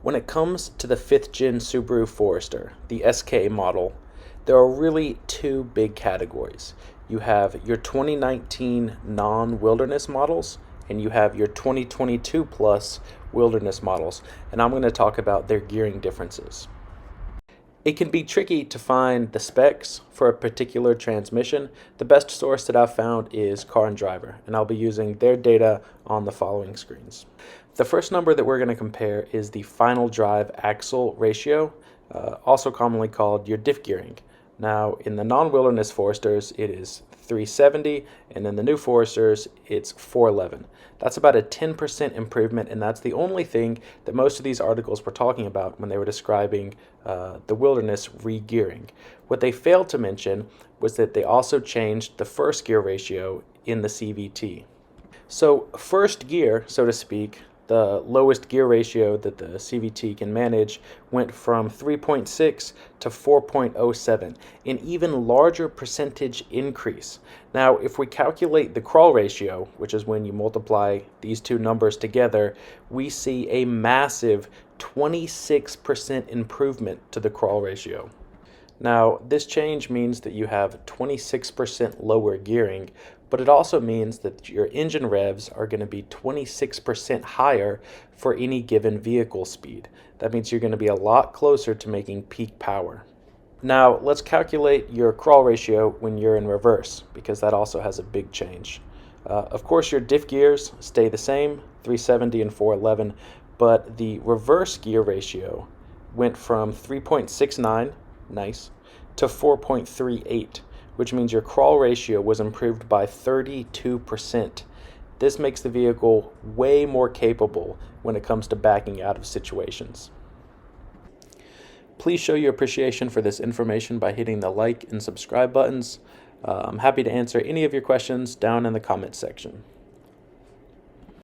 When it comes to the 5th gen Subaru Forester, the SK model, there are really two big categories. You have your 2019 non-wilderness models and you have your 2022 plus wilderness models, and I'm going to talk about their gearing differences. It can be tricky to find the specs for a particular transmission. The best source that I've found is Car and Driver, and I'll be using their data on the following screens. The first number that we're going to compare is the final drive axle ratio, also commonly called your diff gearing. Now, in the non-wilderness Foresters, it is 370, and in the new Foresters, it's 411. That's about a 10% improvement, and that's the only thing that most of these articles were talking about when they were describing the wilderness re-gearing. What they failed to mention was that they also changed the first gear ratio in the CVT. So first gear, so to speak, the lowest gear ratio that the CVT can manage went from 3.6 to 4.07, an even larger percentage increase. Now, if we calculate the crawl ratio, which is when you multiply these two numbers together, we see a massive 26% improvement to the crawl ratio. Now, this change means that you have 26% lower gearing, but it also means that your engine revs are going to be 26% higher for any given vehicle speed. That means you're going to be a lot closer to making peak power. Now, let's calculate your crawl ratio when you're in reverse, because that also has a big change. Of course, your diff gears stay the same, 370 and 411, but the reverse gear ratio went from 3.69, nice, to 4.38, which means your crawl ratio was improved by 32%. This makes the vehicle way more capable when it comes to backing out of situations. Please show your appreciation for this information by hitting the like and subscribe buttons. I'm happy to answer any of your questions down in the comments section.